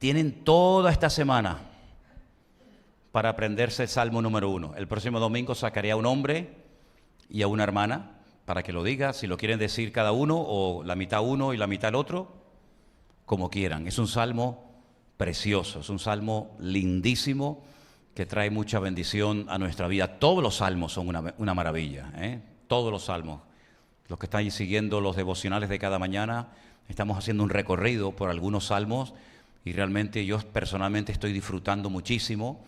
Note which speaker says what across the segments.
Speaker 1: tienen toda esta semana para aprenderse el Salmo número 1. El próximo domingo sacaré a un hombre y a una hermana para que lo diga, si lo quieren decir cada uno o la mitad uno y la mitad el otro, como quieran. Es un salmo precioso, es un salmo lindísimo que trae mucha bendición a nuestra vida. Todos los salmos son una maravilla, todos los salmos. Los que están siguiendo los devocionales de cada mañana, estamos haciendo un recorrido por algunos salmos y realmente yo personalmente estoy disfrutando muchísimo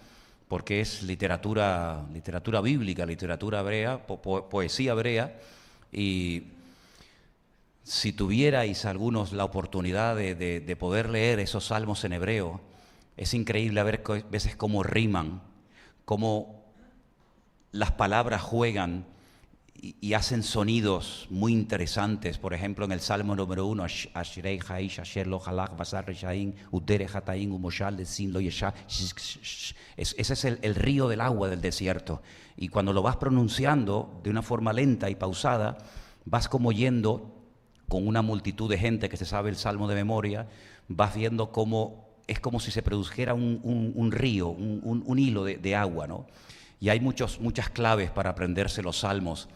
Speaker 1: porque es literatura bíblica, literatura hebrea, poesía hebrea. Y si tuvierais algunos la oportunidad de poder leer esos salmos en hebreo, es increíble ver veces cómo riman, cómo las palabras juegan y hacen sonidos muy interesantes. Por ejemplo, en el Salmo número 1, Ashrei Haish Asher Lo Halach Basar Reshaim Udere Hataim Umoshal Lesin Lo Yesha. Ese es el río del agua del desierto. Y cuando lo vas pronunciando de una forma lenta y pausada, vas como yendo con una multitud de gente que se sabe el Salmo de memoria, vas viendo cómo es como si se produjera un río, un hilo de agua, ¿no? Y hay muchas claves para aprenderse los salmos.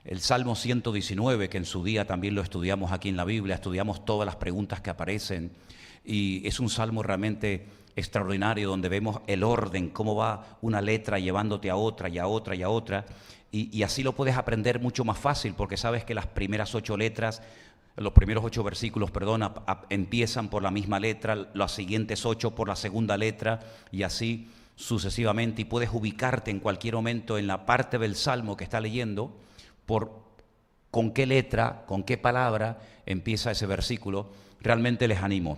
Speaker 1: El Salmo 119, que en su día también lo estudiamos aquí en la Biblia, estudiamos todas las preguntas que aparecen, y es un salmo realmente extraordinario donde vemos el orden, cómo va una letra llevándote a otra y a otra y a otra, y así lo puedes aprender mucho más fácil, porque sabes que las primeras 8 letras, los primeros 8 versículos, empiezan por la misma letra, las siguientes 8 por la segunda letra, y así sucesivamente, y puedes ubicarte en cualquier momento en la parte del salmo que está leyendo, con qué letra, con qué palabra empieza ese versículo. Realmente les animo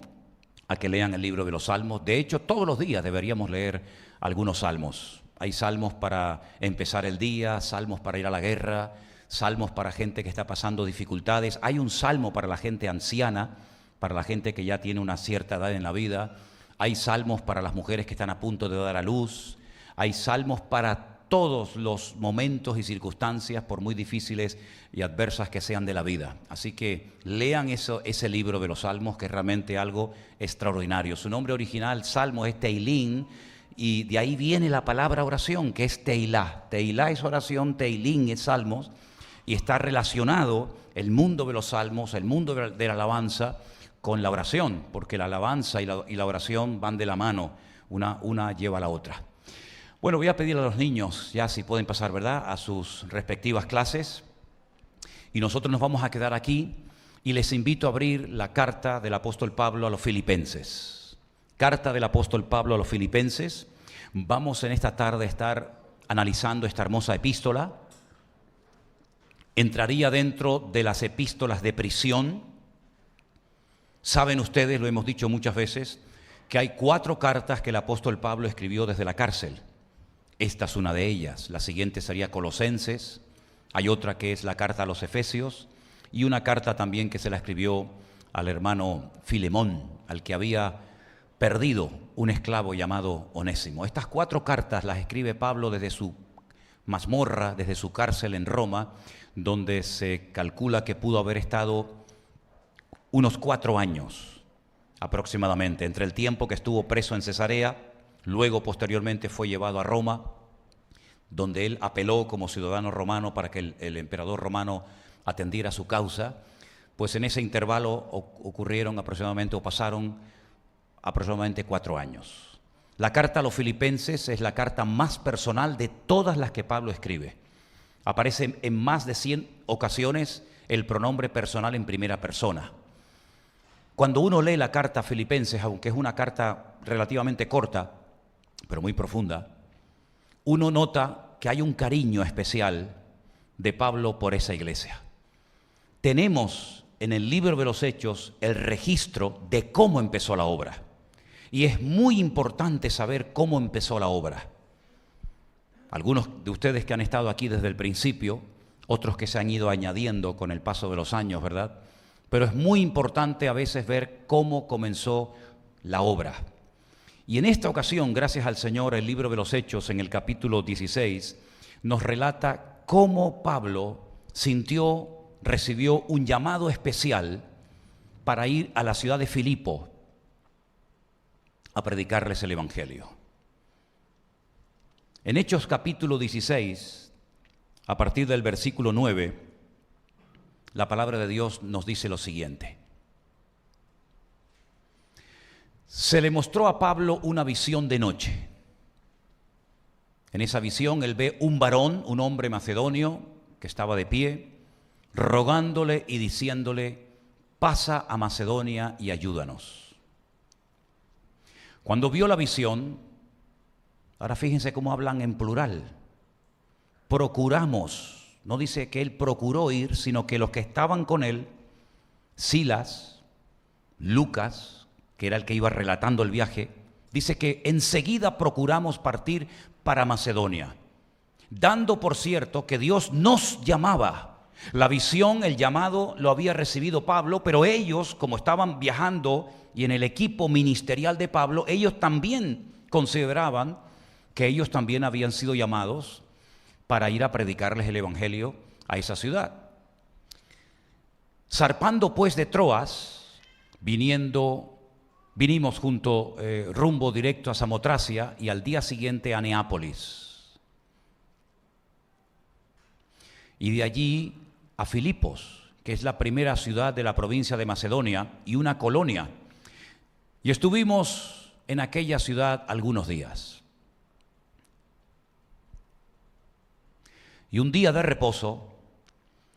Speaker 1: a que lean el libro de los salmos. De hecho, todos los días deberíamos leer algunos salmos. Hay salmos para empezar el día, salmos para ir a la guerra, salmos para gente que está pasando dificultades. Hay un salmo para la gente anciana, para la gente que ya tiene una cierta edad en la vida. Hay salmos para las mujeres que están a punto de dar a luz. Hay salmos para todos los momentos y circunstancias, por muy difíciles y adversas que sean de la vida. Así que lean ese libro de los salmos, que es realmente algo extraordinario. Su nombre original, salmo, es Teilín, y de ahí viene la palabra oración, que es Teilá. Teilá es oración, Teilín es salmos, y está relacionado el mundo de los salmos, el mundo de la alabanza, con la oración, porque la alabanza y la oración van de la mano, una lleva a la otra. Bueno, voy a pedirle a los niños, ya si pueden pasar, ¿verdad?, a sus respectivas clases, y nosotros nos vamos a quedar aquí, y les invito a abrir la carta del apóstol Pablo a los Filipenses. Carta del apóstol Pablo a los Filipenses. Vamos en esta tarde a estar analizando esta hermosa epístola. Entraría dentro de las epístolas de prisión. Saben ustedes, lo hemos dicho muchas veces, que hay 4 cartas que el apóstol Pablo escribió desde la cárcel. Esta es una de ellas. La siguiente sería Colosenses. Hay otra que es la carta a los Efesios, y una carta también que se la escribió al hermano Filemón, al que había perdido un esclavo llamado Onésimo. Estas 4 cartas las escribe Pablo desde su mazmorra, desde su cárcel en Roma, donde se calcula que pudo haber estado unos 4 años aproximadamente, entre el tiempo que estuvo preso en Cesarea. Luego, posteriormente, fue llevado a Roma, donde él apeló como ciudadano romano para que el emperador romano atendiera su causa. Pues en ese intervalo pasaron aproximadamente 4 años. La carta a los Filipenses es la carta más personal de todas las que Pablo escribe. Aparece en más de 100 ocasiones el pronombre personal en primera persona. Cuando uno lee la carta a Filipenses, aunque es una carta relativamente corta, pero muy profunda, uno nota que hay un cariño especial de Pablo por esa iglesia. Tenemos en el libro de los Hechos el registro de cómo empezó la obra, y es muy importante saber cómo empezó la obra. Algunos de ustedes que han estado aquí desde el principio, otros que se han ido añadiendo con el paso de los años, ¿verdad? Pero es muy importante a veces ver cómo comenzó la obra. Y en esta ocasión, gracias al Señor, el libro de los Hechos, en el capítulo 16, nos relata cómo Pablo recibió un llamado especial para ir a la ciudad de Filipo. a predicarles el Evangelio. En Hechos capítulo 16, a partir del versículo 9, la palabra de Dios nos dice lo siguiente. Se le mostró a Pablo una visión de noche. En esa visión él ve un varón, un hombre macedonio, que estaba de pie, rogándole y diciéndole: pasa a Macedonia y ayúdanos. Cuando vio la visión, ahora fíjense cómo hablan en plural, procuramos, no dice que él procuró ir, sino que los que estaban con él, Silas, Lucas, que era el que iba relatando el viaje, dice que enseguida procuramos partir para Macedonia, dando por cierto que Dios nos llamaba. La visión, el llamado lo había recibido Pablo, pero ellos, como estaban viajando y en el equipo ministerial de Pablo, ellos también consideraban que ellos también habían sido llamados para ir a predicarles el Evangelio a esa ciudad. Zarpando pues de Troas, vinimos rumbo directo a Samotracia y al día siguiente a Neápolis. Y de allí a Filipos, que es la primera ciudad de la provincia de Macedonia y una colonia. Y estuvimos en aquella ciudad algunos días. Y un día de reposo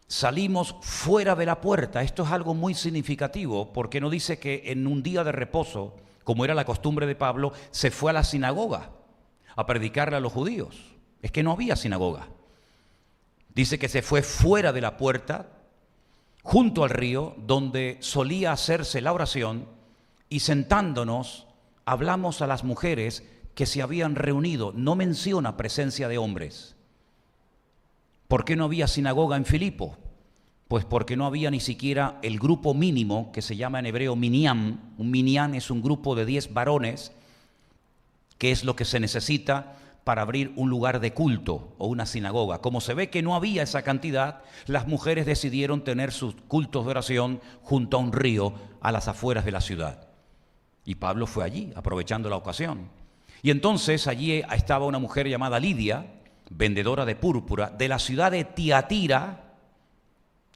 Speaker 1: salimos fuera de la puerta. Esto es algo muy significativo, porque no dice que en un día de reposo, como era la costumbre de Pablo, se fue a la sinagoga a predicarle a los judíos. Es que no había sinagoga. Dice que se fue fuera de la puerta, junto al río, donde solía hacerse la oración, y sentándonos, hablamos a las mujeres que se habían reunido. No menciona presencia de hombres. ¿Por qué no había sinagoga en Filipo? Pues porque no había ni siquiera el grupo mínimo, que se llama en hebreo minyan. Un minyan es un grupo de 10 varones, que es lo que se necesita para abrir un lugar de culto o una sinagoga. Como se ve que no había esa cantidad, las mujeres decidieron tener sus cultos de oración junto a un río a las afueras de la ciudad. Y Pablo fue allí, aprovechando la ocasión. Y entonces allí estaba una mujer llamada Lidia, vendedora de púrpura, de la ciudad de Tiatira,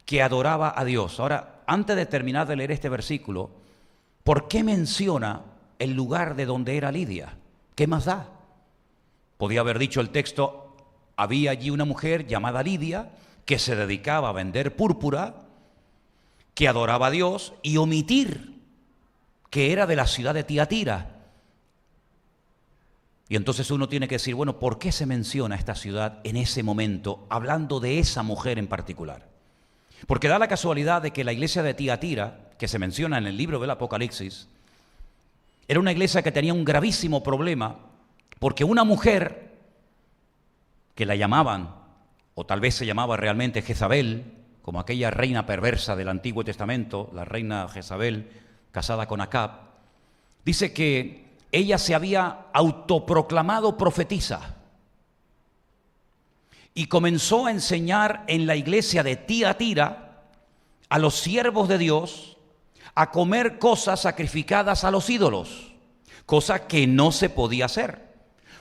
Speaker 1: que adoraba a Dios. Ahora, antes de terminar de leer este versículo, ¿por qué menciona el lugar de donde era Lidia? ¿Qué más da? Podía haber dicho el texto: había allí una mujer llamada Lidia que se dedicaba a vender púrpura, que adoraba a Dios, y omitir que era de la ciudad de Tiatira. Y entonces uno tiene que decir, bueno, ¿por qué se menciona esta ciudad en ese momento, hablando de esa mujer en particular? Porque da la casualidad de que la iglesia de Tiatira, que se menciona en el libro del Apocalipsis, era una iglesia que tenía un gravísimo problema, porque una mujer que la llamaban, o tal vez se llamaba realmente Jezabel, como aquella reina perversa del Antiguo Testamento, la reina Jezabel, casada con Acab, dice que ella se había autoproclamado profetisa y comenzó a enseñar en la iglesia de Tiatira a los siervos de Dios a comer cosas sacrificadas a los ídolos, cosa que no se podía hacer.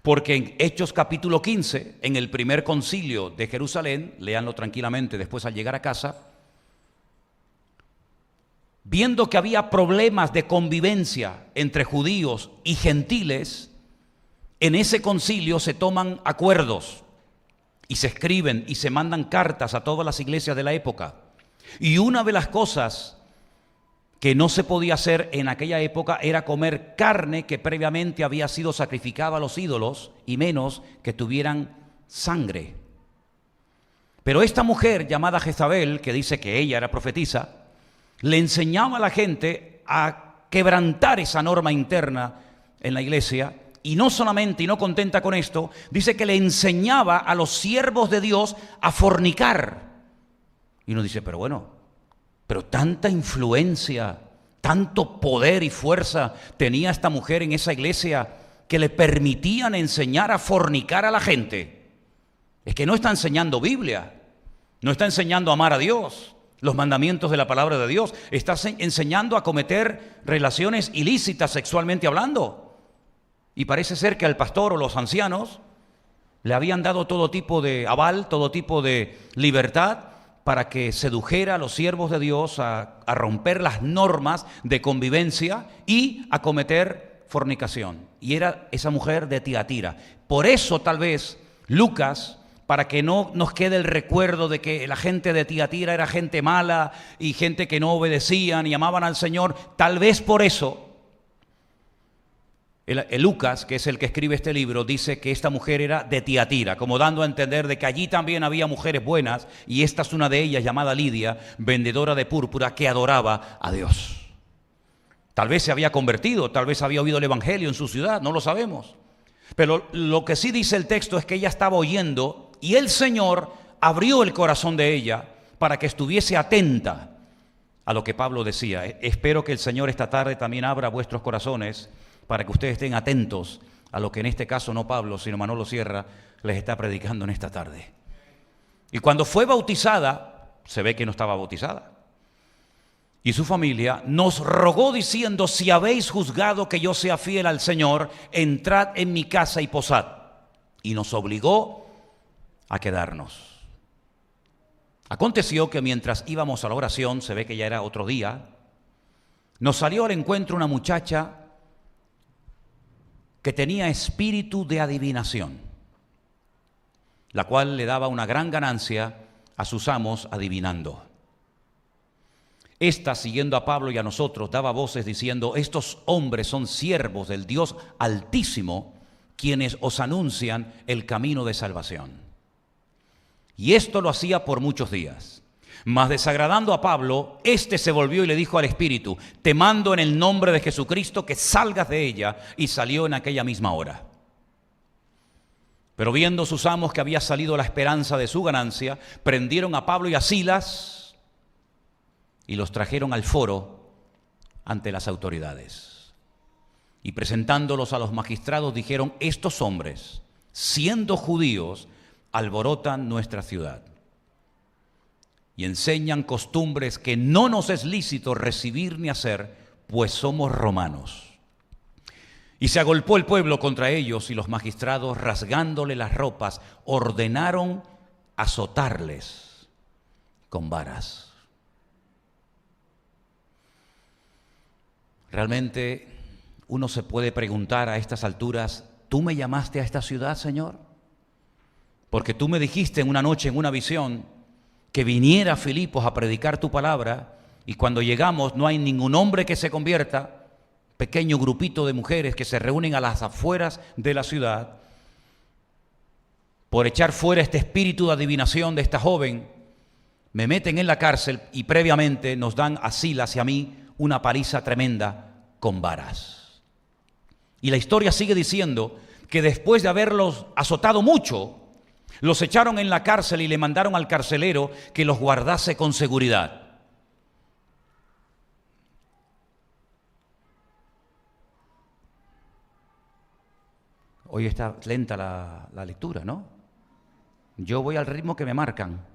Speaker 1: Porque en Hechos capítulo 15, en el primer concilio de Jerusalén, léanlo tranquilamente después al llegar a casa, viendo que había problemas de convivencia entre judíos y gentiles, en ese concilio se toman acuerdos y se escriben y se mandan cartas a todas las iglesias de la época. Y una de las cosas que no se podía hacer en aquella época era comer carne que previamente había sido sacrificada a los ídolos, y menos que tuvieran sangre. Pero esta mujer llamada Jezabel, que dice que ella era profetisa, le enseñaba a la gente a quebrantar esa norma interna en la iglesia, y no solamente, y no contenta con esto, dice que le enseñaba a los siervos de Dios a fornicar. Y uno dice, pero bueno, pero tanta influencia, tanto poder y fuerza tenía esta mujer en esa iglesia que le permitían enseñar a fornicar a la gente. Es que no está enseñando Biblia, no está enseñando a amar a Dios, los mandamientos de la palabra de Dios, está enseñando a cometer relaciones ilícitas sexualmente hablando. Y parece ser que al pastor o los ancianos le habían dado todo tipo de aval, todo tipo de libertad para que sedujera a los siervos de Dios a romper las normas de convivencia y a cometer fornicación. Y era esa mujer de Tiatira. Por eso tal vez Lucas, para que no nos quede el recuerdo de que la gente de Tiatira era gente mala y gente que no obedecían y amaban al Señor, tal vez por eso el Lucas, que es el que escribe este libro, dice que esta mujer era de Tiatira, como dando a entender de que allí también había mujeres buenas, y esta es una de ellas llamada Lidia, vendedora de púrpura, que adoraba a Dios. Tal vez se había convertido, tal vez había oído el evangelio en su ciudad, no lo sabemos. Pero lo que sí dice el texto es que ella estaba oyendo y el Señor abrió el corazón de ella para que estuviese atenta a lo que Pablo decía. Espero que el Señor esta tarde también abra vuestros corazones para que ustedes estén atentos a lo que en este caso no Pablo, sino Manolo Sierra les está predicando en esta tarde. Y cuando fue bautizada, se ve que no estaba bautizada, y su familia nos rogó diciendo: si habéis juzgado que yo sea fiel al Señor, entrad en mi casa y posad. Y nos obligó a quedarnos. Aconteció que mientras íbamos a la oración, se ve que ya era otro día, nos salió al encuentro una muchacha que tenía espíritu de adivinación, la cual le daba una gran ganancia a sus amos adivinando. Esta, siguiendo a Pablo y a nosotros, daba voces diciendo: estos hombres son siervos del Dios Altísimo, quienes os anuncian el camino de salvación. Y esto lo hacía por muchos días. Mas desagradando a Pablo, éste se volvió y le dijo al espíritu: te mando en el nombre de Jesucristo que salgas de ella. Y salió en aquella misma hora. Pero viendo sus amos que había salido la esperanza de su ganancia, prendieron a Pablo y a Silas y los trajeron al foro ante las autoridades. Y presentándolos a los magistrados dijeron: estos hombres, siendo judíos, alborotan nuestra ciudad y enseñan costumbres que no nos es lícito recibir ni hacer, pues somos romanos. Y se agolpó el pueblo contra ellos, y los magistrados, rasgándole las ropas, ordenaron azotarles con varas. Realmente uno se puede preguntar a estas alturas: ¿tú me llamaste a esta ciudad, Señor? Porque tú me dijiste en una noche, en una visión, que viniera a Filipos a predicar tu palabra, y cuando llegamos no hay ningún hombre que se convierta, pequeño grupito de mujeres que se reúnen a las afueras de la ciudad por echar fuera este espíritu de adivinación de esta joven. Me meten en la cárcel y previamente nos dan a Silas y a mí una paliza tremenda con varas. Y la historia sigue diciendo que después de haberlos azotado mucho, los echaron en la cárcel y le mandaron al carcelero que los guardase con seguridad. Hoy está lenta la lectura, ¿no? Yo voy al ritmo que me marcan.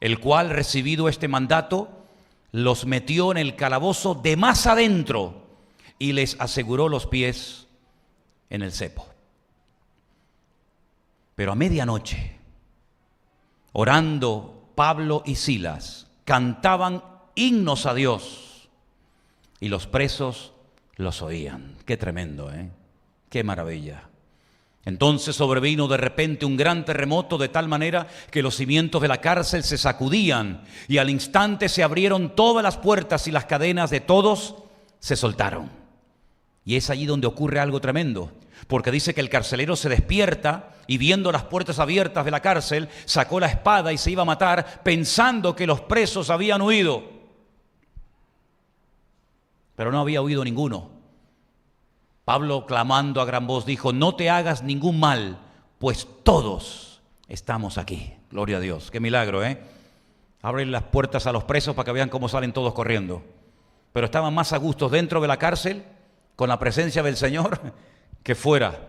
Speaker 1: El cual, recibido este mandato, los metió en el calabozo de más adentro y les aseguró los pies en el cepo. Pero a medianoche, orando, Pablo y Silas cantaban himnos a Dios y los presos los oían. Qué tremendo, ¿eh? Qué maravilla. Entonces sobrevino de repente un gran terremoto, de tal manera que los cimientos de la cárcel se sacudían, y al instante se abrieron todas las puertas y las cadenas de todos se soltaron. Y es allí donde ocurre algo tremendo, porque dice que el carcelero se despierta y, viendo las puertas abiertas de la cárcel, sacó la espada y se iba a matar, pensando que los presos habían huido. Pero no había huido ninguno. Pablo, clamando a gran voz, dijo: no te hagas ningún mal, pues todos estamos aquí. Gloria a Dios, qué milagro, ¿eh? Abren las puertas a los presos para que vean cómo salen todos corriendo. Pero estaban más a gusto dentro de la cárcel, con la presencia del Señor, que fuera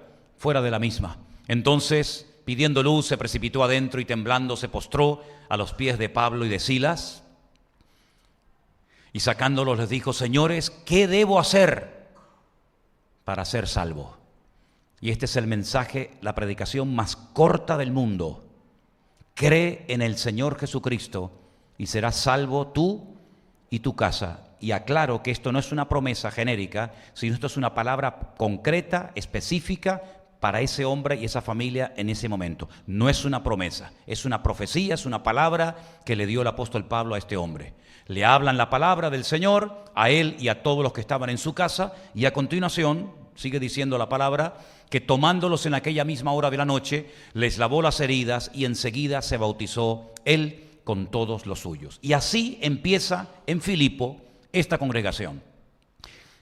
Speaker 1: de la misma. Entonces, pidiendo luz, se precipitó adentro y temblando se postró a los pies de Pablo y de Silas. Y sacándolos les dijo: señores, ¿qué debo hacer para ser salvo? Y este es el mensaje, la predicación más corta del mundo. Cree en el Señor Jesucristo y serás salvo tú y tu casa. Y aclaro que esto no es una promesa genérica, sino esto es una palabra concreta, específica para ese hombre y esa familia en ese momento. No es una promesa, es una profecía, es una palabra que le dio el apóstol Pablo a este hombre. Le hablan la palabra del Señor a él y a todos los que estaban en su casa, y a continuación sigue diciendo la palabra que tomándolos en aquella misma hora de la noche, les lavó las heridas y enseguida se bautizó él con todos los suyos. Y así empieza en Filipo esta congregación,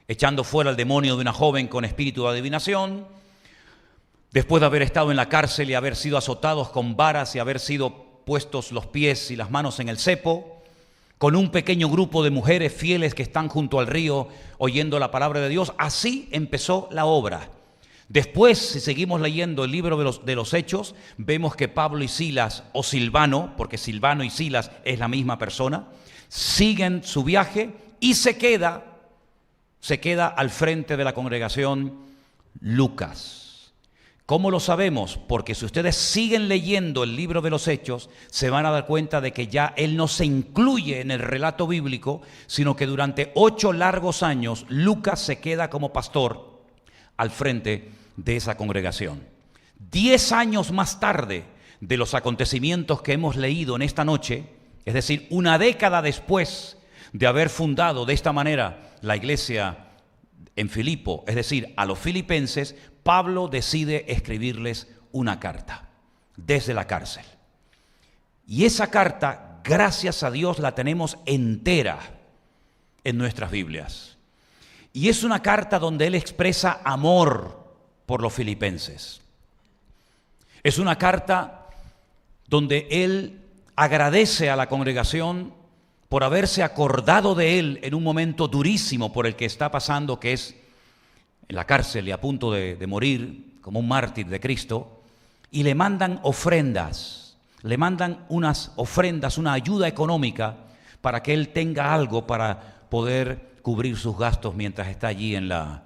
Speaker 1: echando fuera al demonio de una joven con espíritu de adivinación, después de haber estado en la cárcel y haber sido azotados con varas y haber sido puestos los pies y las manos en el cepo, con un pequeño grupo de mujeres fieles que están junto al río oyendo la palabra de Dios. Así empezó la obra. Después, si seguimos leyendo el libro de los Hechos, vemos que Pablo y Silas, o Silvano, porque Silvano y Silas es la misma persona, siguen su viaje y se queda al frente de la congregación Lucas. ¿Cómo lo sabemos? Porque si ustedes siguen leyendo el libro de los Hechos, se van a dar cuenta de que ya él no se incluye en el relato bíblico, sino que durante 8 largos años Lucas se queda como pastor al frente de esa congregación. 10 años más tarde de los acontecimientos que hemos leído en esta noche, es decir, una década después de haber fundado de esta manera la iglesia en Filipo, es decir, a los filipenses, Pablo decide escribirles una carta desde la cárcel. Y esa carta, gracias a Dios, la tenemos entera en nuestras Biblias. Y es una carta donde él expresa amor por los filipenses. Es una carta donde él agradece a la congregación por haberse acordado de él en un momento durísimo por el que está pasando, que es en la cárcel y a punto de morir como un mártir de Cristo, y le mandan ofrendas, le mandan unas ofrendas, una ayuda económica para que él tenga algo para poder cubrir sus gastos mientras está allí en la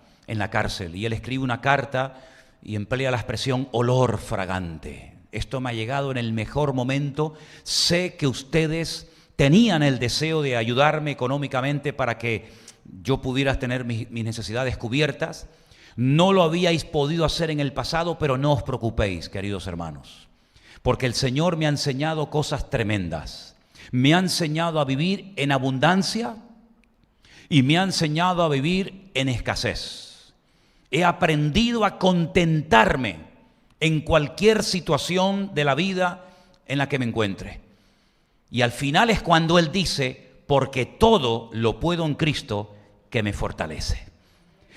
Speaker 1: cárcel. Y él escribe una carta y emplea la expresión olor fragante. Esto me ha llegado en el mejor momento. Sé que ustedes tenían el deseo de ayudarme económicamente para que yo pudiera tener mis necesidades cubiertas. No lo habíais podido hacer en el pasado, pero no os preocupéis, queridos hermanos, porque el Señor me ha enseñado cosas tremendas. Me ha enseñado a vivir en abundancia y me ha enseñado a vivir en escasez. He aprendido a contentarme en cualquier situación de la vida en la que me encuentre. Y al final es cuando Él dice, porque todo lo puedo en Cristo que me fortalece.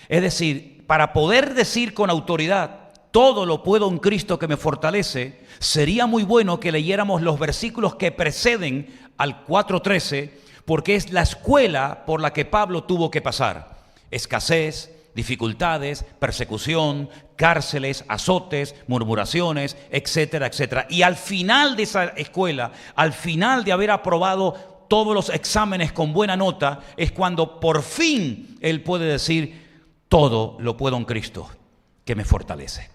Speaker 1: Es decir, para poder decir con autoridad, todo lo puedo en Cristo que me fortalece, sería muy bueno que leyéramos los versículos que preceden al 4:13, porque es la escuela por la que Pablo tuvo que pasar. Escasez, dificultades, persecución, cárceles, azotes, murmuraciones, etcétera, etcétera. Y al final de esa escuela, al final de haber aprobado todos los exámenes con buena nota, es cuando por fin él puede decir, todo lo puedo en Cristo que me fortalece.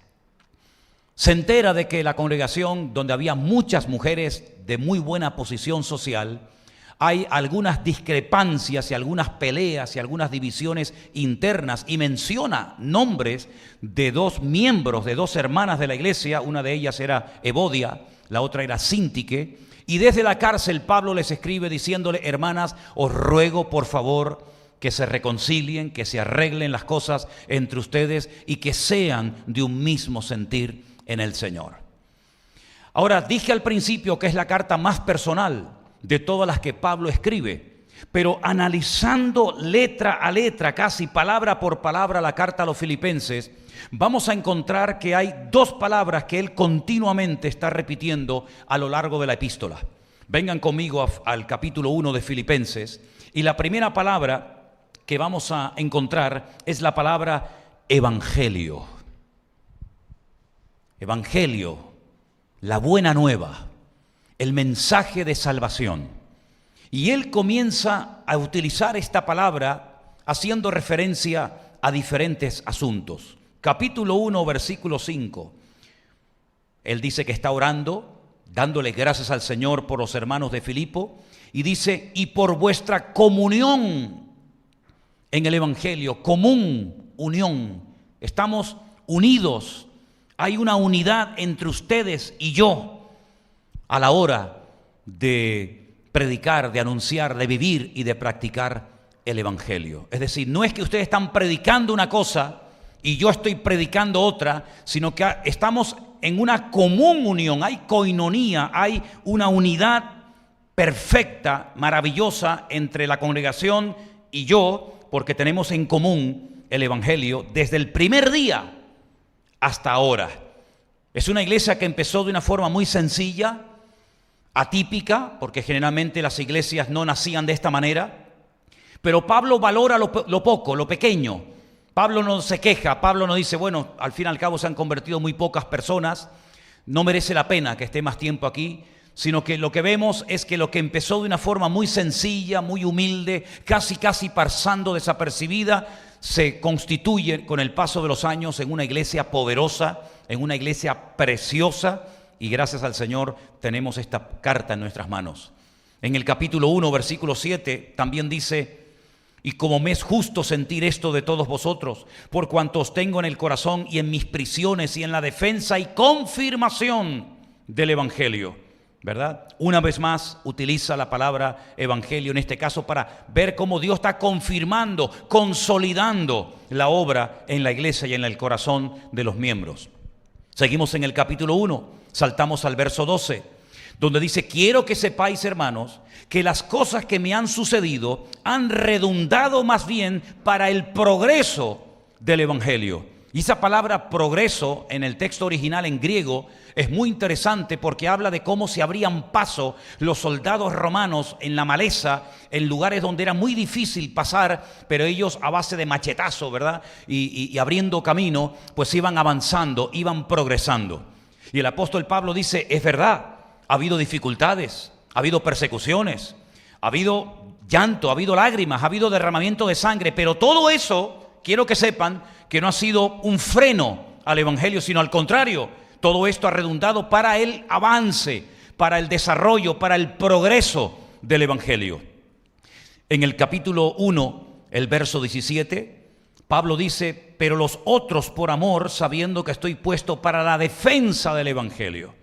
Speaker 1: Se entera de que la congregación, donde había muchas mujeres de muy buena posición social, hay algunas discrepancias y algunas peleas y algunas divisiones internas, y menciona nombres de 2 miembros, de 2 hermanas de la iglesia. Una de ellas era Evodia, la otra era Síntique, y desde la cárcel Pablo les escribe diciéndole, hermanas, os ruego por favor que se reconcilien, que se arreglen las cosas entre ustedes y que sean de un mismo sentir en el Señor. Ahora, dije al principio que es la carta más personal de todas las que Pablo escribe, pero analizando letra a letra, casi palabra por palabra, la carta a los filipenses, vamos a encontrar que hay 2 palabras que él continuamente está repitiendo a lo largo de la epístola. Vengan conmigo al capítulo 1 de Filipenses, y la primera palabra que vamos a encontrar es la palabra evangelio. Evangelio, la buena nueva, el mensaje de salvación. Y él comienza a utilizar esta palabra haciendo referencia a diferentes asuntos. capítulo 1, versículo 5. Él dice que está orando, dándole gracias al Señor por los hermanos de Filipo, y dice, y por vuestra comunión en el Evangelio, común, unión. Estamos unidos, hay una unidad entre ustedes y yo a la hora de predicar, de anunciar, de vivir y de practicar el Evangelio. Es decir, no es que ustedes están predicando una cosa y yo estoy predicando otra, sino que estamos en una común unión, hay coinonía, hay una unidad perfecta, maravillosa entre la congregación y yo, porque tenemos en común el Evangelio desde el primer día hasta ahora. Es una iglesia que empezó de una forma muy sencilla, atípica, porque generalmente las iglesias no nacían de esta manera, pero Pablo valora lo poco, lo pequeño. Pablo no se queja, Pablo no dice, bueno, al fin y al cabo se han convertido muy pocas personas, no merece la pena que esté más tiempo aquí, sino que lo que vemos es que lo que empezó de una forma muy sencilla, muy humilde, casi pasando desapercibida, se constituye con el paso de los años en una iglesia poderosa, en una iglesia preciosa, y gracias al Señor tenemos esta carta en nuestras manos. En el capítulo 1, versículo 7, también dice, y como me es justo sentir esto de todos vosotros, por cuanto os tengo en el corazón y en mis prisiones y en la defensa y confirmación del Evangelio, ¿verdad? Una vez más utiliza la palabra Evangelio en este caso para ver cómo Dios está confirmando, consolidando la obra en la iglesia y en el corazón de los miembros. Seguimos en el capítulo 1, saltamos al verso 12, donde dice, quiero que sepáis, hermanos, que las cosas que me han sucedido han redundado más bien para el progreso del Evangelio. Y esa palabra progreso en el texto original en griego es muy interesante porque habla de cómo se abrían paso los soldados romanos en la maleza, en lugares donde era muy difícil pasar, pero ellos a base de machetazo, ¿verdad? Y abriendo camino, pues iban avanzando, iban progresando. Y el apóstol Pablo dice, es verdad, ha habido dificultades, ha habido persecuciones, ha habido llanto, ha habido lágrimas, ha habido derramamiento de sangre, pero todo eso, quiero que sepan, que no ha sido un freno al Evangelio, sino al contrario, todo esto ha redundado para el avance, para el desarrollo, para el progreso del Evangelio. En el capítulo 1, el verso 17, Pablo dice, pero los otros por amor, sabiendo que estoy puesto para la defensa del Evangelio.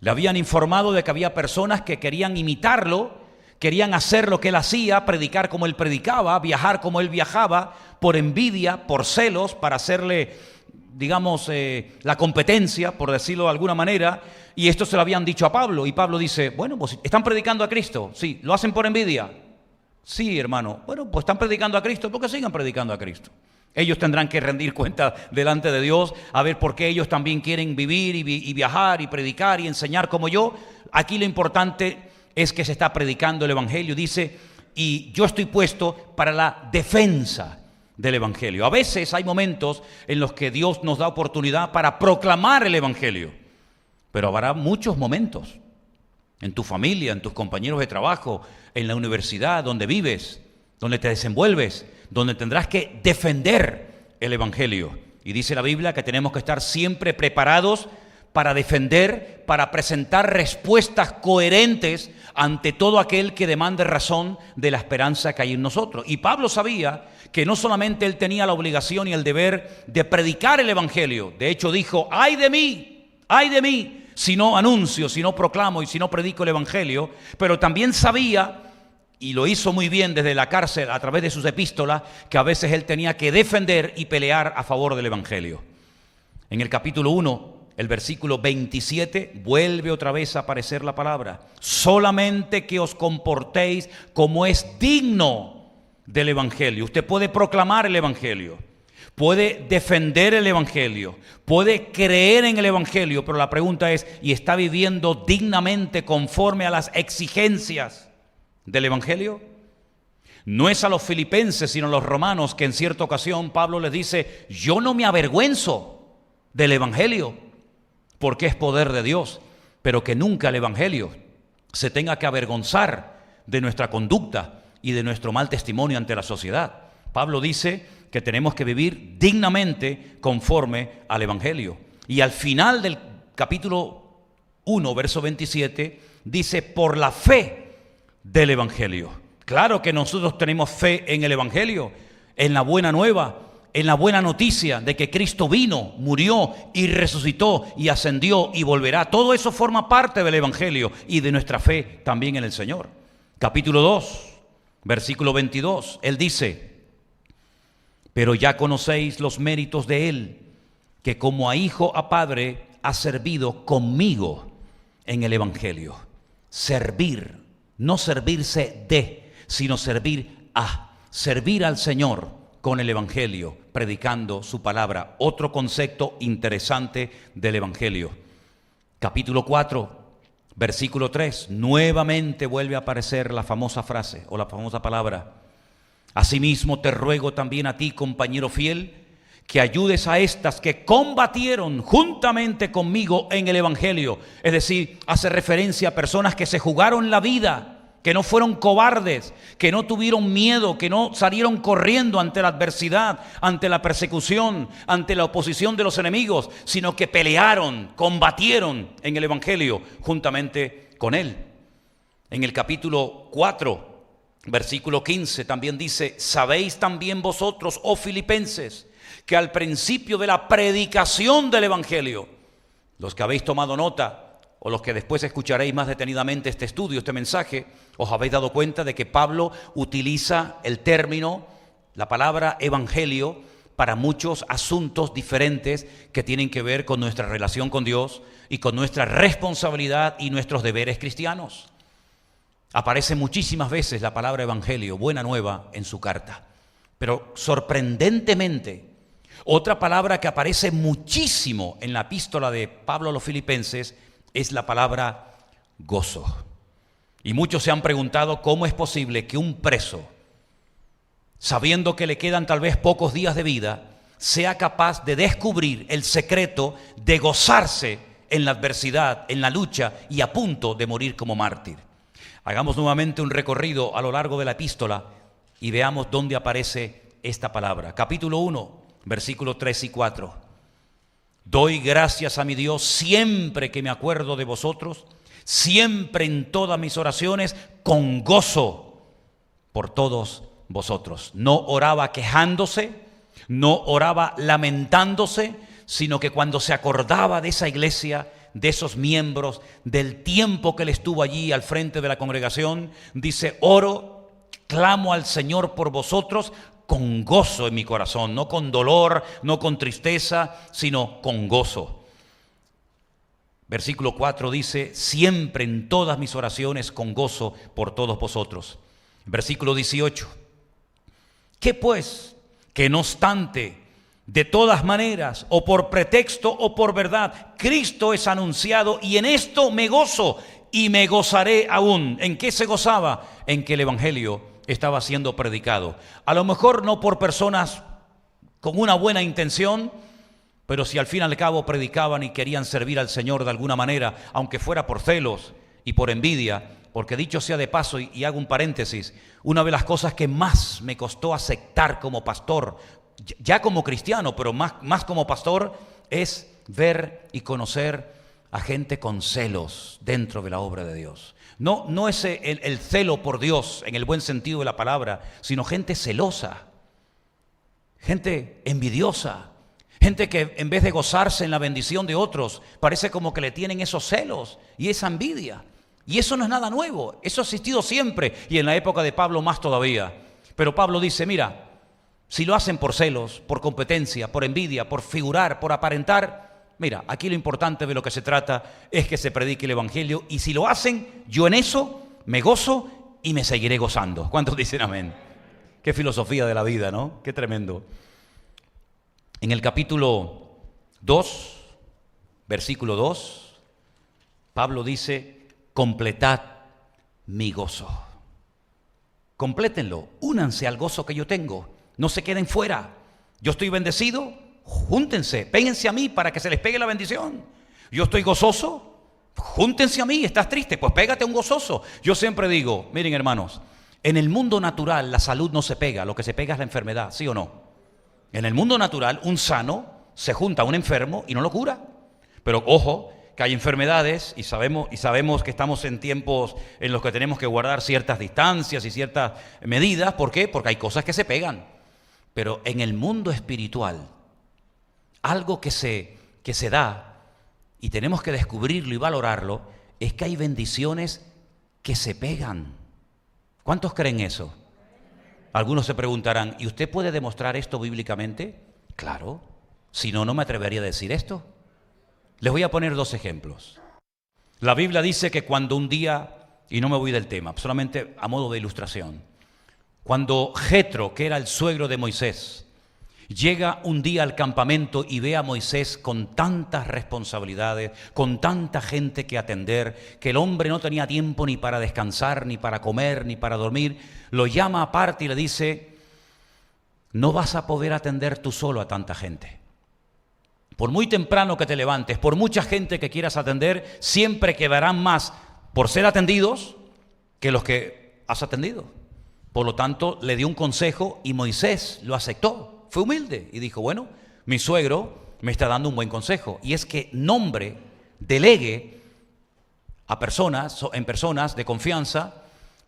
Speaker 1: Le habían informado de que había personas que querían imitarlo, querían hacer lo que él hacía, predicar como él predicaba, viajar como él viajaba, por envidia, por celos, para hacerle, digamos, la competencia, por decirlo de alguna manera, y esto se lo habían dicho a Pablo, y Pablo dice, bueno, pues están predicando a Cristo, sí, ¿lo hacen por envidia? Sí, hermano, bueno, pues están predicando a Cristo, ¿por qué sigan predicando a Cristo? Ellos tendrán que rendir cuenta delante de Dios, a ver por qué ellos también quieren vivir y viajar y predicar y enseñar como yo. Aquí lo importante es que se está predicando el Evangelio, dice, y yo estoy puesto para la defensa del Evangelio. A veces hay momentos en los que Dios nos da oportunidad para proclamar el Evangelio, pero habrá muchos momentos en tu familia, en tus compañeros de trabajo, en la universidad donde vives, donde te desenvuelves, donde tendrás que defender el Evangelio. Y dice la Biblia que tenemos que estar siempre preparados para defender, para presentar respuestas coherentes ante todo aquel que demande razón de la esperanza que hay en nosotros. Y Pablo sabía que no solamente él tenía la obligación y el deber de predicar el Evangelio. De hecho dijo, ¡ay de mí! Si no anuncio, si no proclamo y si no predico el Evangelio. Pero también sabía, y lo hizo muy bien desde la cárcel a través de sus epístolas, que a veces él tenía que defender y pelear a favor del Evangelio. En el capítulo 1, el versículo 27, vuelve otra vez a aparecer la palabra. Solamente que os comportéis como es digno del Evangelio. Usted puede proclamar el Evangelio, puede defender el Evangelio, puede creer en el Evangelio, pero la pregunta es, ¿y está viviendo dignamente conforme a las exigencias del Evangelio? No es a los filipenses, sino a los romanos que en cierta ocasión Pablo les dice, yo no me avergüenzo del Evangelio, porque es poder de Dios, pero que nunca el Evangelio se tenga que avergonzar de nuestra conducta y de nuestro mal testimonio ante la sociedad. Pablo dice que tenemos que vivir dignamente conforme al Evangelio. Y al final del capítulo 1, verso 27, dice, por la fe del Evangelio. Claro que nosotros tenemos fe en el Evangelio, en la buena nueva, en la buena noticia de que Cristo vino, murió y resucitó y ascendió y volverá. Todo eso forma parte del Evangelio y de nuestra fe también en el Señor. Capítulo 2, versículo 22, Él dice, pero ya conocéis los méritos de Él, que como a hijo a padre ha servido conmigo en el Evangelio. Servir, no servirse de, sino servir a, servir al Señor con el Evangelio, predicando su palabra. Otro concepto interesante del Evangelio. Capítulo 4, versículo 3, nuevamente vuelve a aparecer la famosa frase o la famosa palabra. Asimismo te ruego también a ti, compañero fiel, que ayudes a estas que combatieron juntamente conmigo en el Evangelio. Es decir, hace referencia a personas que se jugaron la vida, que no fueron cobardes, que no tuvieron miedo, que no salieron corriendo ante la adversidad, ante la persecución, ante la oposición de los enemigos, sino que pelearon, combatieron en el Evangelio juntamente con Él. En el capítulo 4, versículo 15 también dice, sabéis también vosotros, oh filipenses, que al principio de la predicación del Evangelio, los que habéis tomado nota, o los que después escucharéis más detenidamente este estudio, este mensaje, os habéis dado cuenta de que Pablo utiliza el término, la palabra evangelio, para muchos asuntos diferentes que tienen que ver con nuestra relación con Dios y con nuestra responsabilidad y nuestros deberes cristianos. Aparece muchísimas veces la palabra evangelio, buena nueva, en su carta. Pero sorprendentemente, otra palabra que aparece muchísimo en la epístola de Pablo a los Filipenses es la palabra gozo. Y muchos se han preguntado cómo es posible que un preso, sabiendo que le quedan tal vez pocos días de vida, sea capaz de descubrir el secreto de gozarse en la adversidad, en la lucha y a punto de morir como mártir. Hagamos nuevamente un recorrido a lo largo de la epístola y veamos dónde aparece esta palabra. Capítulo 1, versículos 3 y 4. Doy gracias a mi Dios siempre que me acuerdo de vosotros, siempre en todas mis oraciones, con gozo por todos vosotros. No oraba quejándose, no oraba lamentándose, sino que cuando se acordaba de esa iglesia, de esos miembros, del tiempo que él estuvo allí al frente de la congregación, dice, oro, clamo al Señor por vosotros, con gozo en mi corazón, no con dolor, no con tristeza, sino con gozo. Versículo 4 dice, siempre en todas mis oraciones con gozo por todos vosotros. Versículo 18, ¿qué pues? Que no obstante, de todas maneras, o por pretexto o por verdad, Cristo es anunciado y en esto me gozo y me gozaré aún. ¿En qué se gozaba? En que el Evangelio estaba siendo predicado. A lo mejor no por personas con una buena intención, pero si al fin y al cabo predicaban y querían servir al Señor de alguna manera, aunque fuera por celos y por envidia, porque dicho sea de paso, y hago un paréntesis, una de las cosas que más me costó aceptar como pastor, ya como cristiano, pero más como pastor, es ver y conocer a gente con celos dentro de la obra de Dios. No es el celo por Dios en el buen sentido de la palabra, sino gente celosa, gente envidiosa, gente que en vez de gozarse en la bendición de otros, parece como que le tienen esos celos y esa envidia. Y eso no es nada nuevo, eso ha existido siempre y en la época de Pablo más todavía. Pero Pablo dice, mira, si lo hacen por celos, por competencia, por envidia, por figurar, por aparentar, mira, aquí lo importante de lo que se trata es que se predique el Evangelio y si lo hacen, yo en eso me gozo y me seguiré gozando. ¿Cuántos dicen amén? Qué filosofía de la vida, ¿no? Qué tremendo. En el capítulo 2, versículo 2, Pablo dice, completad mi gozo. Complétenlo, únanse al gozo que yo tengo, no se queden fuera. Yo estoy bendecido, júntense, péguense a mí para que se les pegue la bendición. Yo estoy gozoso, júntense a mí. ¿Estás triste? Pues pégate a un gozoso. Yo siempre digo, miren hermanos, en el mundo natural la salud no se pega, lo que se pega es la enfermedad, ¿sí o no? En el mundo natural, un sano se junta a un enfermo y no lo cura. Pero ojo, que hay enfermedades y sabemos que estamos en tiempos en los que tenemos que guardar ciertas distancias y ciertas medidas. ¿Por qué? Porque hay cosas que se pegan. Pero en el mundo espiritual, algo que se da, y tenemos que descubrirlo y valorarlo, es que hay bendiciones que se pegan. ¿Cuántos creen eso? Algunos se preguntarán, ¿y usted puede demostrar esto bíblicamente? Claro, si no, no me atrevería a decir esto. Les voy a poner 2 ejemplos. La Biblia dice que cuando un día, y no me voy del tema, solamente a modo de ilustración, cuando Jetro, que era el suegro de Moisés, llega un día al campamento y ve a Moisés con tantas responsabilidades, con tanta gente que atender, que el hombre no tenía tiempo ni para descansar, ni para comer, ni para dormir, lo llama aparte y le dice, no vas a poder atender tú solo a tanta gente. Por muy temprano que te levantes, por mucha gente que quieras atender, siempre quedarán más por ser atendidos que los que has atendido. Por lo tanto, le dio un consejo y Moisés lo aceptó. Fue humilde y dijo, bueno, mi suegro me está dando un buen consejo. Y es que delegue a en personas de confianza,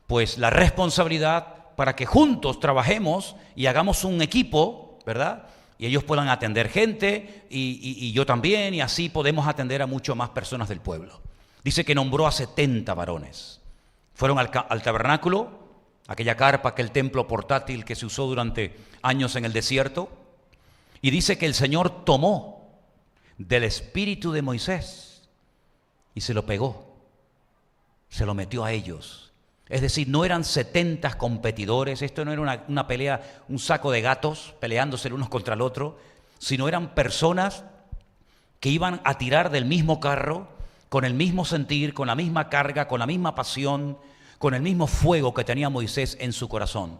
Speaker 1: pues la responsabilidad para que juntos trabajemos y hagamos un equipo, ¿verdad? Y ellos puedan atender gente y yo también, y así podemos atender a mucho más personas del pueblo. Dice que nombró a 70 varones. Fueron al tabernáculo, aquella carpa, aquel templo portátil que se usó durante años en el desierto, y dice que el Señor tomó del espíritu de Moisés y se lo pegó, se lo metió a ellos. Es decir, no eran 70 competidores, esto no era una pelea, un saco de gatos peleándose el unos contra el otro, sino eran personas que iban a tirar del mismo carro, con el mismo sentir, con la misma carga, con la misma pasión, con el mismo fuego que tenía Moisés en su corazón.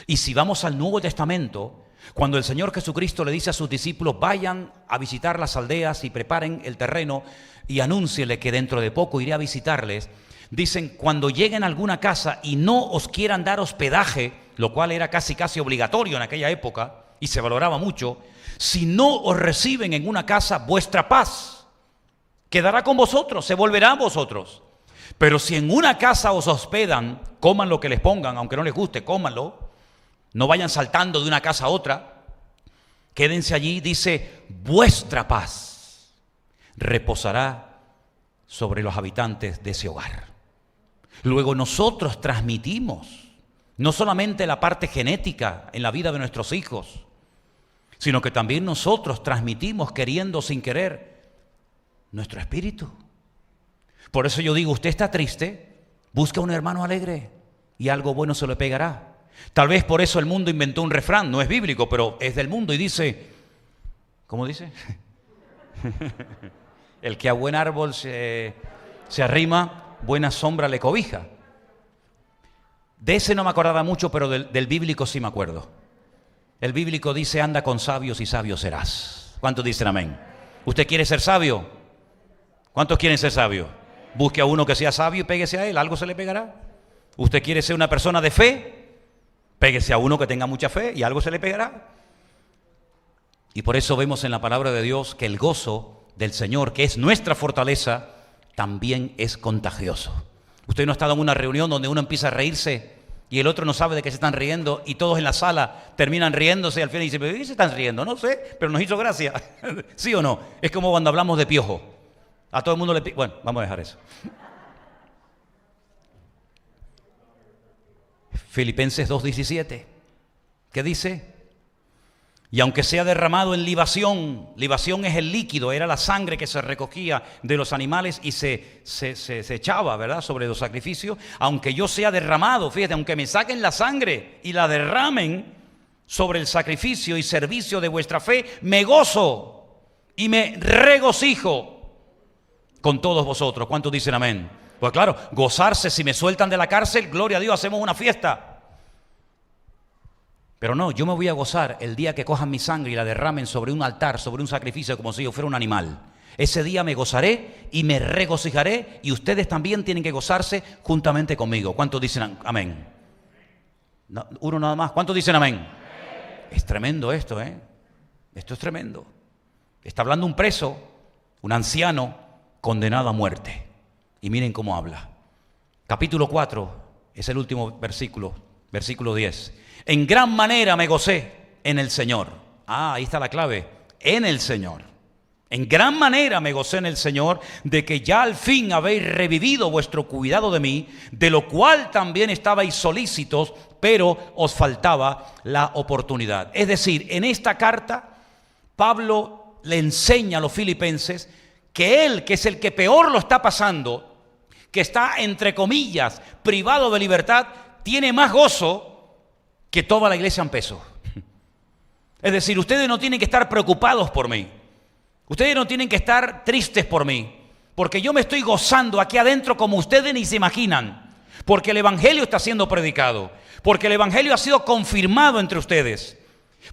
Speaker 1: Y si vamos al Nuevo Testamento, cuando el Señor Jesucristo le dice a sus discípulos, vayan a visitar las aldeas y preparen el terreno y anúnciele que dentro de poco iré a visitarles, dicen, cuando lleguen a alguna casa y no os quieran dar hospedaje, lo cual era casi obligatorio en aquella época y se valoraba mucho, si no os reciben en una casa, vuestra paz quedará con vosotros, se volverá a vosotros. Pero si en una casa os hospedan, coman lo que les pongan, aunque no les guste, cómanlo, no vayan saltando de una casa a otra, quédense allí, dice, vuestra paz reposará sobre los habitantes de ese hogar. Luego nosotros transmitimos no solamente la parte genética en la vida de nuestros hijos, sino que también nosotros transmitimos, queriendo o sin querer, nuestro espíritu. Por eso yo digo, usted está triste, busca un hermano alegre y algo bueno se le pegará. Tal vez por eso el mundo inventó un refrán, no es bíblico, pero es del mundo y dice, ¿cómo dice? El que a buen árbol se arrima, buena sombra le cobija. De ese no me acordaba mucho, pero del bíblico sí me acuerdo. El bíblico dice, anda con sabios y sabio serás. ¿Cuántos dicen amén? ¿Usted quiere ser sabio? ¿Cuántos quieren ser sabios? Busque a uno que sea sabio y péguese a él, algo se le pegará. ¿Usted quiere ser una persona de fe? Péguese a uno que tenga mucha fe y algo se le pegará. Y por eso vemos en la palabra de Dios que el gozo del Señor, que es nuestra fortaleza, también es contagioso. Usted no ha estado en una reunión donde uno empieza a reírse y el otro no sabe de qué se están riendo y todos en la sala terminan riéndose y al final dicen, ¿pero qué se están riendo? No sé, pero nos hizo gracia. ¿Sí o no? Es como cuando hablamos de Piojo. A todo el mundo le... Bueno, vamos a dejar eso. Filipenses 2:17. ¿Qué dice? Y aunque sea derramado en libación es el líquido, era la sangre que se recogía de los animales y se echaba, ¿verdad?, sobre los sacrificios. Aunque yo sea derramado, fíjate, aunque me saquen la sangre y la derramen sobre el sacrificio y servicio de vuestra fe, me gozo y me regocijo con todos vosotros. ¿Cuántos dicen amén? Pues claro, gozarse si me sueltan de la cárcel, gloria a Dios, hacemos una fiesta. Pero no, yo me voy a gozar el día que cojan mi sangre y la derramen sobre un altar, sobre un sacrificio, como si yo fuera un animal. Ese día me gozaré y me regocijaré, y ustedes también tienen que gozarse juntamente conmigo. ¿Cuántos dicen amén? No, uno nada más. ¿Cuántos dicen amén? Es tremendo esto, ¿eh? Esto es tremendo. Está hablando un preso, un anciano condenado a muerte. Y miren cómo habla. Capítulo 4, es el último versículo, versículo 10. En gran manera me gocé en el Señor. Ahí está la clave, en el Señor. En gran manera me gocé en el Señor de que ya al fin habéis revivido vuestro cuidado de mí, de lo cual también estabais solícitos, pero os faltaba la oportunidad. Es decir, en esta carta, Pablo le enseña a los filipenses que él, que es el que peor lo está pasando, que está, entre comillas, privado de libertad, tiene más gozo que toda la iglesia en peso. Es decir, ustedes no tienen que estar preocupados por mí. Ustedes no tienen que estar tristes por mí, porque yo me estoy gozando aquí adentro como ustedes ni se imaginan, porque el evangelio está siendo predicado, porque el evangelio ha sido confirmado entre ustedes,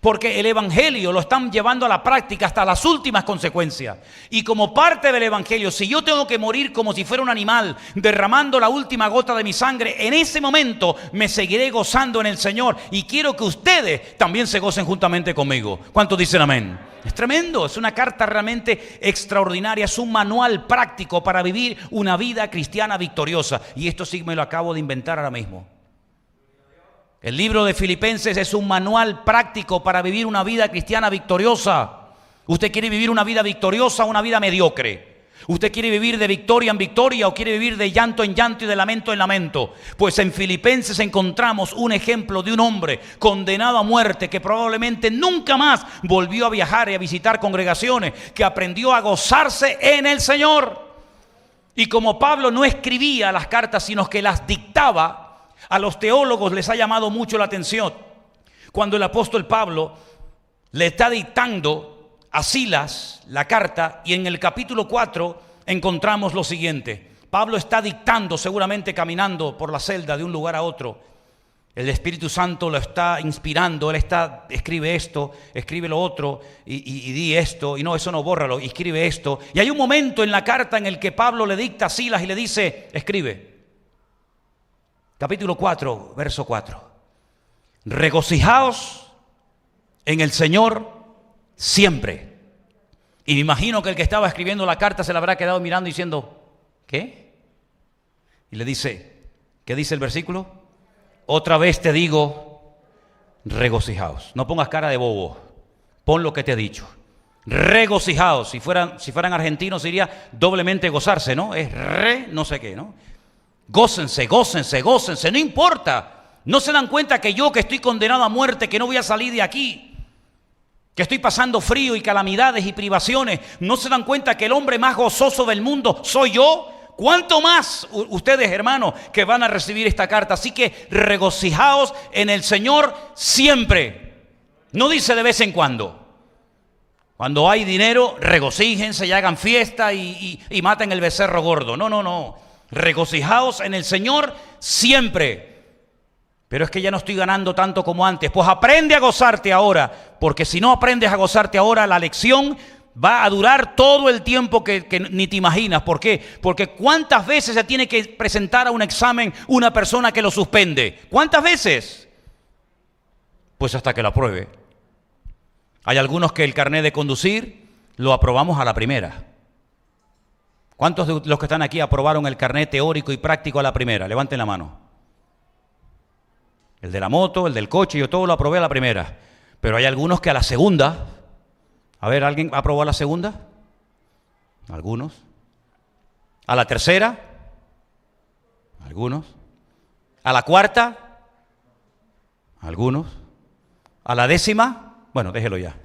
Speaker 1: porque el evangelio lo están llevando a la práctica hasta las últimas consecuencias. Y como parte del evangelio, si yo tengo que morir como si fuera un animal, derramando la última gota de mi sangre, en ese momento me seguiré gozando en el Señor. Y quiero que ustedes también se gocen juntamente conmigo. ¿Cuántos dicen amén? Es tremendo, es una carta realmente extraordinaria, es un manual práctico para vivir una vida cristiana victoriosa. Y esto sí me lo acabo de inventar ahora mismo. El libro de Filipenses es un manual práctico para vivir una vida cristiana victoriosa. ¿Usted quiere vivir una vida victoriosa o una vida mediocre? ¿Usted quiere vivir de victoria en victoria o quiere vivir de llanto en llanto y de lamento en lamento? Pues en Filipenses encontramos un ejemplo de un hombre condenado a muerte que probablemente nunca más volvió a viajar y a visitar congregaciones, que aprendió a gozarse en el Señor. Y como Pablo no escribía las cartas, sino que las dictaba, a los teólogos les ha llamado mucho la atención cuando el apóstol Pablo le está dictando a Silas la carta, y en el capítulo 4 encontramos lo siguiente. Pablo está dictando, seguramente caminando por la celda de un lugar a otro. El Espíritu Santo lo está inspirando, él está, escribe esto, escribe lo otro, y di esto, y no, eso no, bórralo, y escribe esto. Y hay un momento en la carta en el que Pablo le dicta a Silas y le dice, escribe. Capítulo 4, verso 4. Regocijaos en el Señor siempre. Y me imagino que el que estaba escribiendo la carta se la habrá quedado mirando diciendo, ¿qué? Y le dice, ¿qué dice el versículo? Otra vez te digo, regocijaos. No pongas cara de bobo, pon lo que te he dicho. Regocijaos. Si fueran argentinos diría doblemente gozarse, ¿no? Es no sé qué, ¿no? Gócense, gócense, gócense, no importa. No se dan cuenta que yo, que estoy condenado a muerte, que no voy a salir de aquí, que estoy pasando frío y calamidades y privaciones, no se dan cuenta que el hombre más gozoso del mundo soy yo. ¿Cuánto más ustedes, hermanos, que van a recibir esta carta? Así que regocijaos en el Señor siempre. No dice de vez en cuando. Cuando hay dinero, regocíjense y hagan fiesta y maten el becerro gordo. No, no, no. Regocijaos en el Señor siempre. Pero es que ya no estoy ganando tanto como antes. Pues aprende a gozarte ahora, porque si no aprendes a gozarte ahora, la lección va a durar todo el tiempo que ni te imaginas. ¿Por qué? Porque ¿cuántas veces se tiene que presentar a un examen una persona que lo suspende? ¿Cuántas veces? Pues hasta que lo apruebe. Hay algunos que el carnet de conducir lo aprobamos a la primera. ¿Cuántos de los que están aquí aprobaron el carnet teórico y práctico a la primera? Levanten la mano. El de la moto, el del coche, yo todo lo aprobé a la primera. Pero hay algunos que a la segunda. A ver, ¿alguien aprobó a la segunda? Algunos. ¿A la tercera? Algunos. ¿A la cuarta? Algunos. ¿A la décima? Bueno, déjelo ya.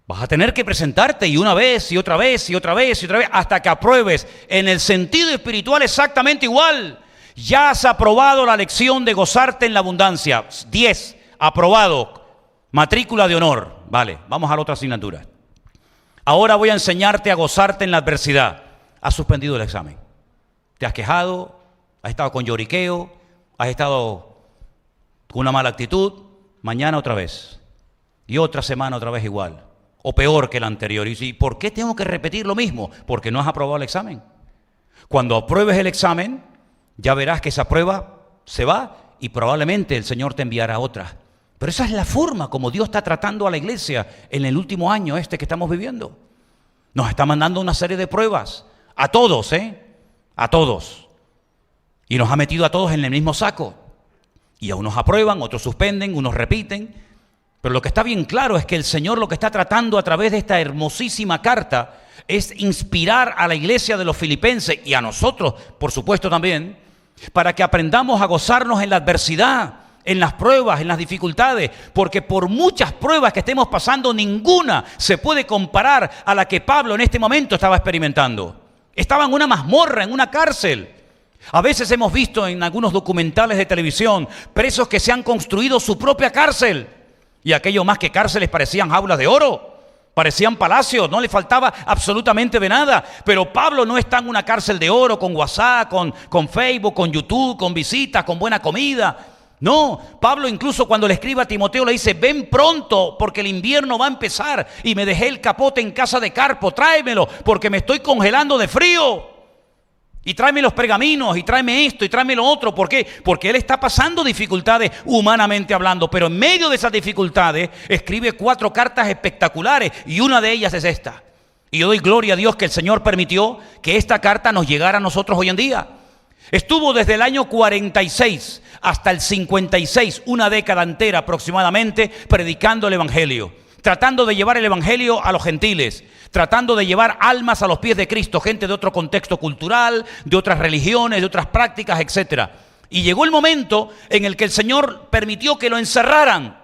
Speaker 1: Vas a tener que presentarte y una vez y otra vez y otra vez y otra vez hasta que apruebes. En el sentido espiritual exactamente igual. Ya has aprobado la lección de gozarte en la abundancia. 10, aprobado. Matrícula de honor. Vale, vamos a la otra asignatura. Ahora voy a enseñarte a gozarte en la adversidad. Has suspendido el examen. Te has quejado, has estado con lloriqueo, has estado con una mala actitud. Mañana otra vez. Y otra semana otra vez igual. O peor que la anterior. Y dice, ¿por qué tengo que repetir lo mismo? Porque no has aprobado el examen. Cuando apruebes el examen, ya verás que esa prueba se va y probablemente el Señor te enviará otra. Pero esa es la forma como Dios está tratando a la iglesia en el último año que estamos viviendo. Nos está mandando una serie de pruebas. A todos, a todos. Y nos ha metido a todos en el mismo saco. Y a unos aprueban, otros suspenden, unos repiten. Pero lo que está bien claro es que el Señor lo que está tratando a través de esta hermosísima carta es inspirar a la iglesia de los filipenses y a nosotros, por supuesto también, para que aprendamos a gozarnos en la adversidad, en las pruebas, en las dificultades, porque por muchas pruebas que estemos pasando, ninguna se puede comparar a la que Pablo en este momento estaba experimentando. Estaba en una mazmorra, en una cárcel. A veces hemos visto en algunos documentales de televisión presos que se han construido su propia cárcel, y aquello más que cárceles parecían jaulas de oro. Parecían palacios, no le faltaba absolutamente de nada. Pero Pablo no está en una cárcel de oro con WhatsApp, con Facebook, con YouTube, con visitas, con buena comida. No, Pablo incluso cuando le escribe a Timoteo le dice: ven pronto porque el invierno va a empezar y me dejé el capote en casa de Carpo, tráemelo porque me estoy congelando de frío. Y tráeme los pergaminos y tráeme esto y tráeme lo otro. ¿Por qué? Porque él está pasando dificultades humanamente hablando, pero en medio de esas dificultades escribe 4 cartas espectaculares y una de ellas es esta. Y yo doy gloria a Dios que el Señor permitió que esta carta nos llegara a nosotros hoy en día. Estuvo desde el año 46 hasta el 56, una década entera aproximadamente, predicando el Evangelio, tratando de llevar el Evangelio a los gentiles, tratando de llevar almas a los pies de Cristo, gente de otro contexto cultural, de otras religiones, de otras prácticas, etc. Y llegó el momento en el que el Señor permitió que lo encerraran,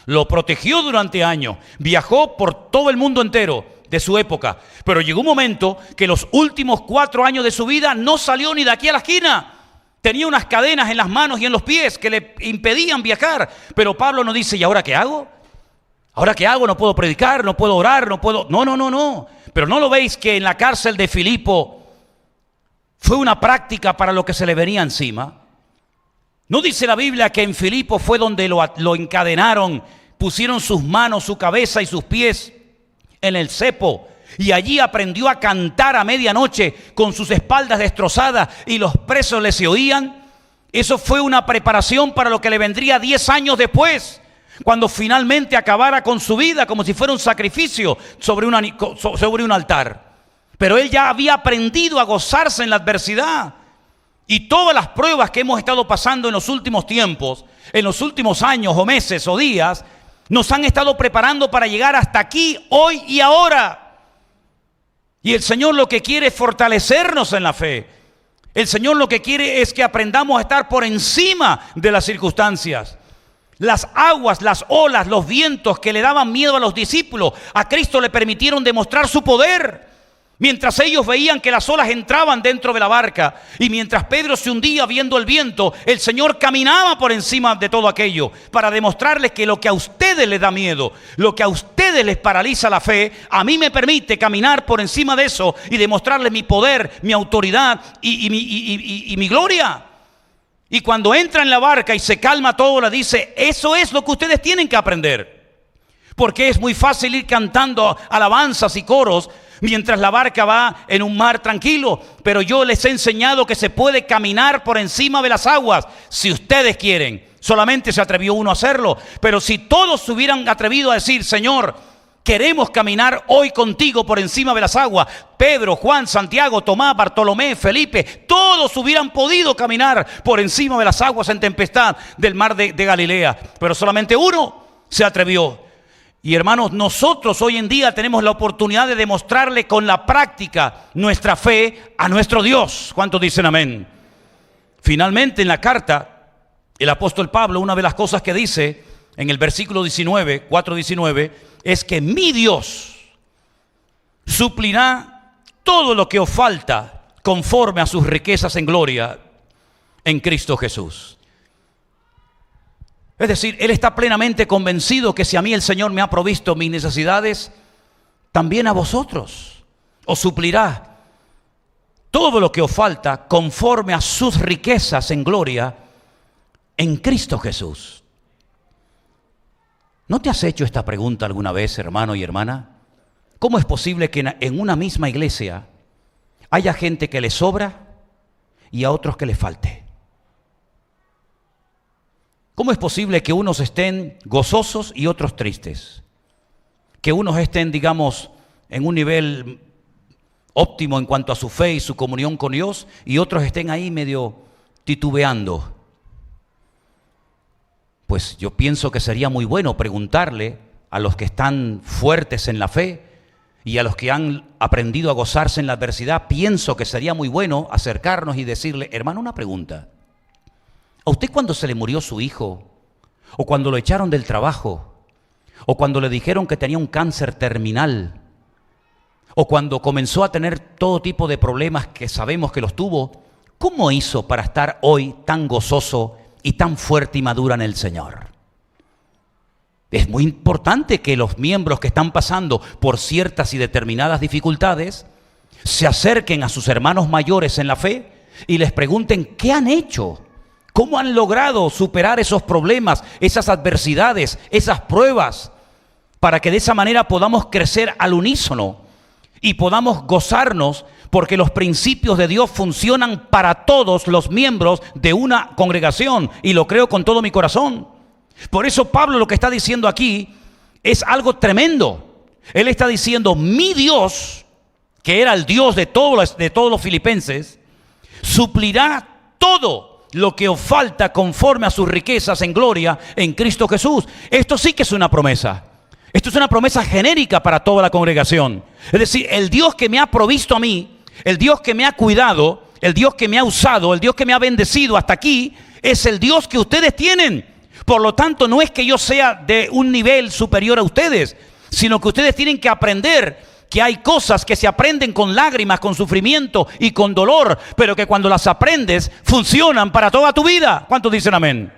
Speaker 1: lo protegió durante años, viajó por todo el mundo entero de su época, pero llegó un momento que los últimos 4 años de su vida no salió ni de aquí a la esquina. Tenía unas cadenas en las manos y en los pies que le impedían viajar, pero Pablo nos dice: ¿y ahora qué hago? ¿Ahora qué hago? No puedo predicar, no puedo orar, no puedo... No. Pero ¿no lo veis que en la cárcel de Filipo fue una práctica para lo que se le venía encima? ¿No dice la Biblia que en Filipo fue donde lo encadenaron, pusieron sus manos, su cabeza y sus pies en el cepo, y allí aprendió a cantar a medianoche con sus espaldas destrozadas y los presos le se oían? Eso fue una preparación para lo que le vendría 10 años después, cuando finalmente acabara con su vida como si fuera un sacrificio sobre un altar. Pero él ya había aprendido a gozarse en la adversidad. Y todas las pruebas que hemos estado pasando en los últimos tiempos, en los últimos años o meses o días, nos han estado preparando para llegar hasta aquí, hoy y ahora. Y el Señor lo que quiere es fortalecernos en la fe. El Señor lo que quiere es que aprendamos a estar por encima de las circunstancias. Las aguas, las olas, los vientos que le daban miedo a los discípulos, a Cristo le permitieron demostrar su poder. Mientras ellos veían que las olas entraban dentro de la barca y mientras Pedro se hundía viendo el viento, el Señor caminaba por encima de todo aquello para demostrarles que lo que a ustedes les da miedo, lo que a ustedes les paraliza la fe, a mí me permite caminar por encima de eso y demostrarles mi poder, mi autoridad y mi gloria. Y cuando entra en la barca y se calma todo, le dice: eso es lo que ustedes tienen que aprender. Porque es muy fácil ir cantando alabanzas y coros mientras la barca va en un mar tranquilo, pero yo les he enseñado que se puede caminar por encima de las aguas si ustedes quieren. Solamente se atrevió uno a hacerlo, pero si todos se hubieran atrevido a decir: Señor, queremos caminar hoy contigo por encima de las aguas, Pedro, Juan, Santiago, Tomás, Bartolomé, Felipe, todos hubieran podido caminar por encima de las aguas en tempestad del mar de Galilea, pero solamente uno se atrevió. Y hermanos, nosotros hoy en día tenemos la oportunidad de demostrarle con la práctica nuestra fe a nuestro Dios. ¿Cuántos dicen amén? Finalmente, en la carta, el apóstol Pablo, una de las cosas que dice en el versículo 19, 4:19, es que mi Dios suplirá todo lo que os falta conforme a sus riquezas en gloria en Cristo Jesús. Es decir, Él está plenamente convencido que si a mí el Señor me ha provisto mis necesidades, también a vosotros os suplirá todo lo que os falta conforme a sus riquezas en gloria en Cristo Jesús. ¿No te has hecho esta pregunta alguna vez, hermano y hermana? ¿Cómo es posible que en una misma iglesia haya gente que le sobra y a otros que le falte? ¿Cómo es posible que unos estén gozosos y otros tristes? Que unos estén, digamos, en un nivel óptimo en cuanto a su fe y su comunión con Dios, y otros estén ahí medio titubeando. Pues yo pienso que sería muy bueno preguntarle a los que están fuertes en la fe y a los que han aprendido a gozarse en la adversidad, pienso que sería muy bueno acercarnos y decirle: hermano, una pregunta. ¿A usted cuando se le murió su hijo, o cuando lo echaron del trabajo, o cuando le dijeron que tenía un cáncer terminal, o cuando comenzó a tener todo tipo de problemas que sabemos que los tuvo, cómo hizo para estar hoy tan gozoso y tan fuerte y madura en el Señor? Es muy importante que los miembros que están pasando por ciertas y determinadas dificultades se acerquen a sus hermanos mayores en la fe y les pregunten qué han hecho, cómo han logrado superar esos problemas, esas adversidades, esas pruebas, para que de esa manera podamos crecer al unísono y podamos gozarnos, porque los principios de Dios funcionan para todos los miembros de una congregación, y lo creo con todo mi corazón. Por eso Pablo lo que está diciendo aquí es algo tremendo. Él está diciendo: mi Dios, que era el Dios de todos los filipenses, suplirá todo lo que os falta conforme a sus riquezas en gloria en Cristo Jesús. Esto sí que es una promesa. Esto es una promesa genérica para toda la congregación. Es decir, el Dios que me ha provisto a mí, el Dios que me ha cuidado, el Dios que me ha usado, el Dios que me ha bendecido hasta aquí, es el Dios que ustedes tienen. Por lo tanto, no es que yo sea de un nivel superior a ustedes, sino que ustedes tienen que aprender que hay cosas que se aprenden con lágrimas, con sufrimiento y con dolor, pero que cuando las aprendes funcionan para toda tu vida. ¿Cuántos dicen amén?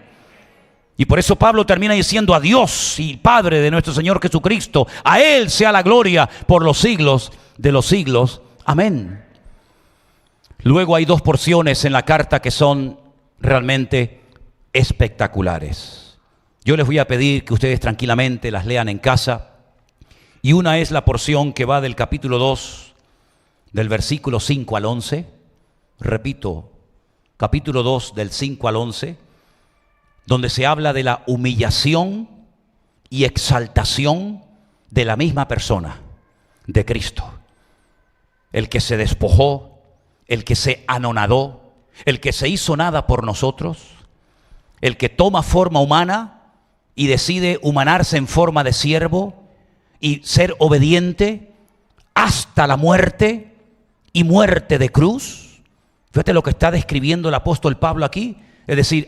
Speaker 1: Y por eso Pablo termina diciendo: a Dios y Padre de nuestro Señor Jesucristo, a Él sea la gloria por los siglos de los siglos. Amén. Luego hay dos porciones en la carta que son realmente espectaculares. Yo les voy a pedir que ustedes tranquilamente las lean en casa. Y una es la porción que va del capítulo 2, del versículo 5 al 11. Repito, capítulo 2 del 5 al 11, donde se habla de la humillación y exaltación de la misma persona, de Cristo. El que se despojó, el que se anonadó, el que se hizo nada por nosotros, el que toma forma humana y decide humanarse en forma de siervo y ser obediente hasta la muerte y muerte de cruz. Fíjate lo que está describiendo el apóstol Pablo aquí. Es decir,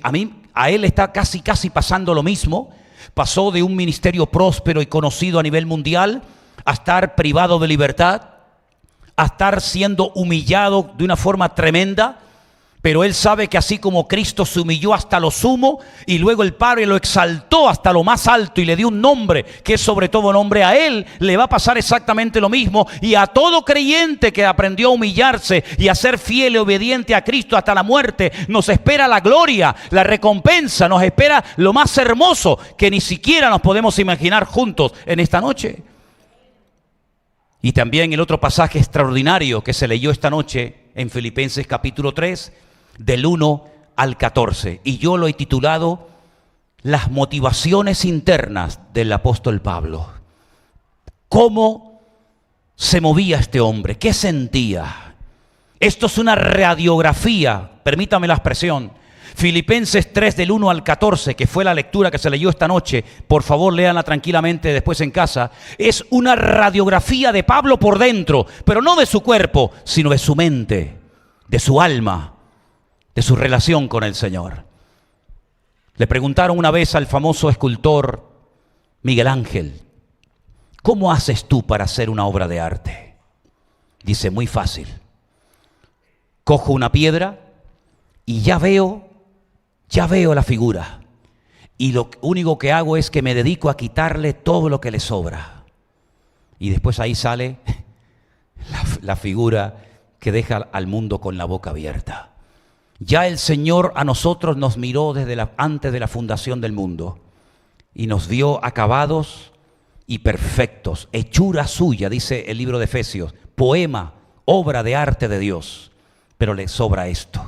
Speaker 1: a él está casi pasando lo mismo. Pasó de un ministerio próspero y conocido a nivel mundial a estar privado de libertad, a estar siendo humillado de una forma tremenda. Pero él sabe que así como Cristo se humilló hasta lo sumo y luego el Padre lo exaltó hasta lo más alto y le dio un nombre que es sobre todo nombre, a él le va a pasar exactamente lo mismo. Y a todo creyente que aprendió a humillarse y a ser fiel y obediente a Cristo hasta la muerte, nos espera la gloria, la recompensa, nos espera lo más hermoso que ni siquiera nos podemos imaginar juntos en esta noche. Y también el otro pasaje extraordinario que se leyó esta noche en Filipenses capítulo 3, del 1 al 14. Y yo lo he titulado Las motivaciones internas del apóstol Pablo. ¿Cómo se movía este hombre? ¿Qué sentía? Esto es una radiografía, permítame la expresión. Filipenses 3 del 1 al 14, que fue la lectura que se leyó esta noche, por favor léanla tranquilamente después en casa, es una radiografía de Pablo por dentro, pero no de su cuerpo, sino de su mente, de su alma, de su relación con el Señor. Le preguntaron una vez al famoso escultor Miguel Ángel: ¿cómo haces tú para hacer una obra de arte? Dice: muy fácil. Cojo una piedra y ya veo la figura. Y lo único que hago es que me dedico a quitarle todo lo que le sobra. Y después ahí sale la figura que deja al mundo con la boca abierta. Ya el Señor a nosotros nos miró antes de la fundación del mundo y nos vio acabados y perfectos, hechura suya, dice el libro de Efesios, poema, obra de arte de Dios. Pero le sobra esto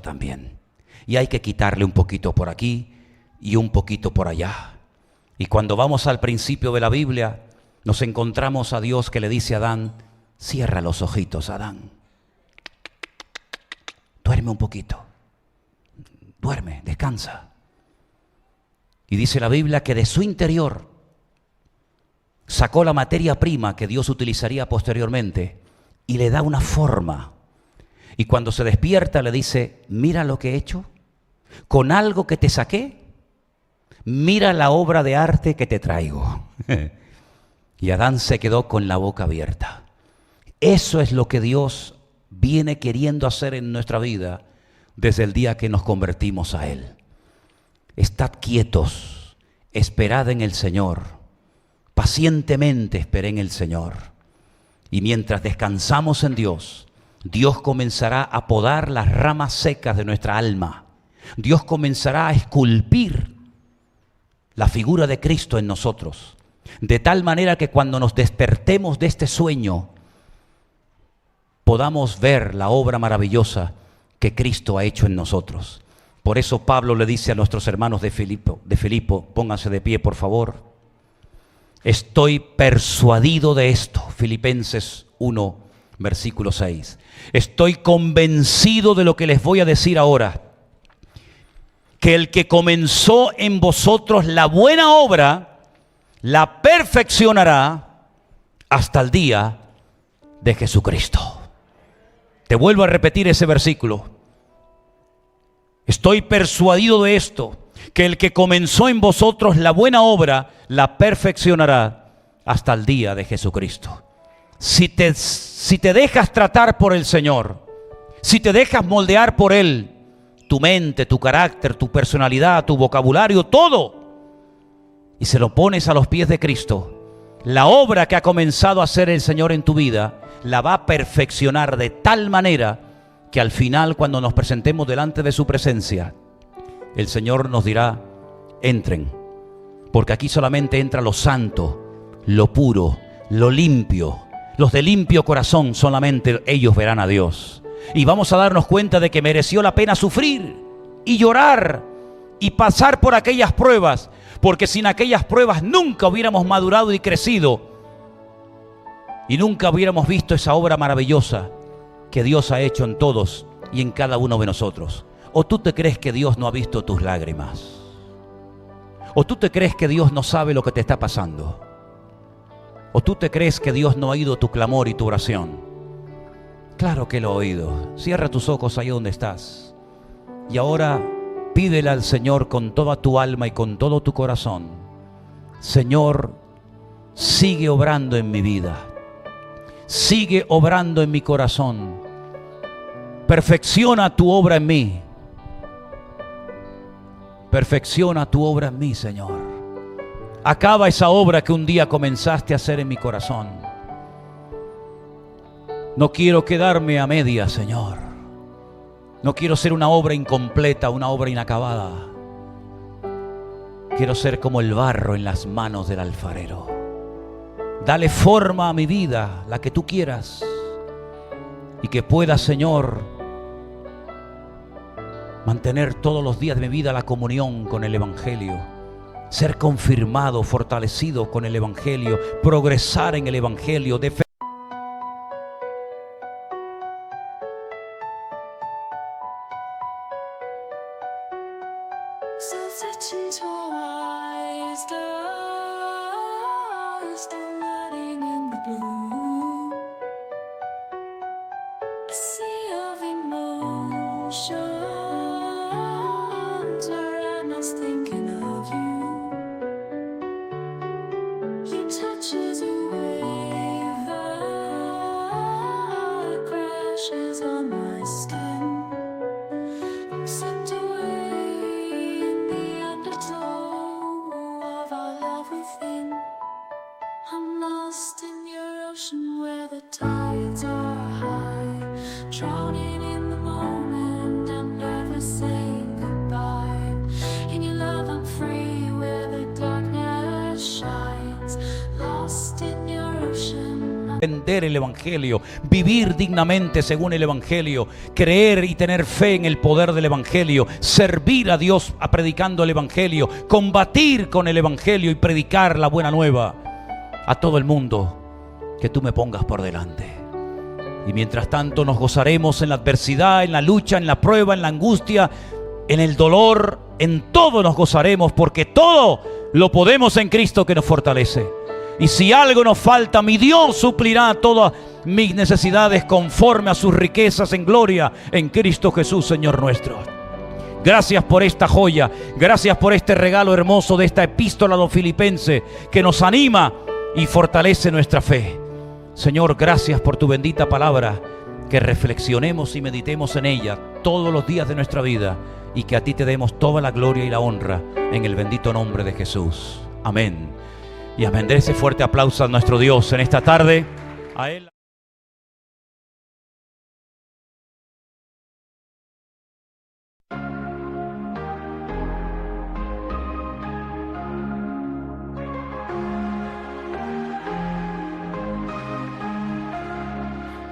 Speaker 1: también. y hay que quitarle un poquito por aquí y un poquito por allá. Y cuando vamos al principio de la Biblia, nos encontramos a Dios que le dice a Adán: cierra los ojitos, Adán. Duerme un poquito. Duerme, descansa. Y dice la Biblia que de su interior sacó la materia prima que Dios utilizaría posteriormente y le da una forma. Y cuando se despierta le dice: mira lo que he hecho, con algo que te saqué, mira la obra de arte que te traigo. Y Adán se quedó con la boca abierta. Eso es lo que Dios viene queriendo hacer en nuestra vida desde el día que nos convertimos a Él. Estad quietos, esperad en el Señor, pacientemente esperé en el Señor. Y mientras descansamos en Dios, Dios comenzará a podar las ramas secas de nuestra alma. Dios comenzará a esculpir la figura de Cristo en nosotros, de tal manera que cuando nos despertemos de este sueño, podamos ver la obra maravillosa que Cristo ha hecho en nosotros. Por eso Pablo le dice a nuestros hermanos de Filipo, pónganse de pie por favor: estoy persuadido de esto. Filipenses 1, versículo 6. Estoy convencido de lo que les voy a decir ahora, que el que comenzó en vosotros la buena obra, la perfeccionará hasta el día de Jesucristo. Te vuelvo a repetir ese versículo. Estoy persuadido de esto, que el que comenzó en vosotros la buena obra, la perfeccionará hasta el día de Jesucristo. Si te dejas tratar por el Señor, si te dejas moldear por Él, tu mente, tu carácter, tu personalidad, tu vocabulario, todo, y se lo pones a los pies de Cristo, la obra que ha comenzado a hacer el Señor en tu vida, la va a perfeccionar de tal manera que al final, cuando nos presentemos delante de su presencia, el Señor nos dirá: entren, porque aquí solamente entra lo santo, lo puro, lo limpio. Los de limpio corazón, solamente ellos verán a Dios. Y vamos a darnos cuenta de que mereció la pena sufrir y llorar y pasar por aquellas pruebas, porque sin aquellas pruebas nunca hubiéramos madurado y crecido, y nunca hubiéramos visto esa obra maravillosa que Dios ha hecho en todos y en cada uno de nosotros. ¿O tú te crees que Dios no ha visto tus lágrimas? ¿O tú te crees que Dios no sabe lo que te está pasando? ¿O tú te crees que Dios no ha oído tu clamor y tu oración? Claro que lo ha oído. Cierra tus ojos ahí donde estás. Y ahora pídele al Señor con toda tu alma y con todo tu corazón: Señor, sigue obrando en mi vida. Sigue obrando en mi corazón. Perfecciona tu obra en mí. Perfecciona tu obra en mí, Señor. Acaba esa obra que un día comenzaste a hacer en mi corazón. No quiero quedarme a medias, Señor. No quiero ser una obra incompleta, una obra inacabada. Quiero ser como el barro en las manos del alfarero. Dale forma a mi vida, la que tú quieras. Y que pueda, Señor, mantener todos los días de mi vida la comunión con el Evangelio. Ser confirmado, fortalecido con el Evangelio. Progresar en el Evangelio.
Speaker 2: Lost in your ocean,
Speaker 1: Entender el Evangelio, vivir dignamente según el Evangelio, creer y tener fe en el poder del Evangelio, servir a Dios predicando el Evangelio, combatir con el Evangelio y predicar la buena nueva a todo el mundo que tú me pongas por delante. Y mientras tanto nos gozaremos en la adversidad, en la lucha, en la prueba, en la angustia, en el dolor, en todo nos gozaremos, porque todo lo podemos en Cristo que nos fortalece. Y si algo nos falta, mi Dios suplirá todas mis necesidades conforme a sus riquezas en gloria en Cristo Jesús, Señor nuestro. Gracias por esta joya, gracias por este regalo hermoso de esta epístola a los Filipenses que nos anima y fortalece nuestra fe. Señor, gracias por tu bendita palabra, que reflexionemos y meditemos en ella todos los días de nuestra vida y que a ti te demos toda la gloria y la honra en el bendito nombre de Jesús. Amén. Y amén. De ese fuerte aplauso a nuestro Dios en esta tarde. A Él.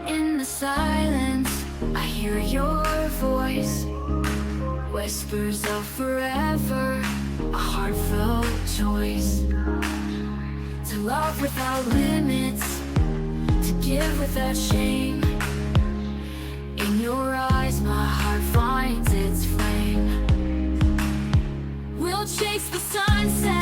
Speaker 2: In the silence, I hear your voice. Whispers of forever, a heartfelt choice. To love without limits, to give without shame. In your eyes my heart finds its flame. We'll chase the sunset.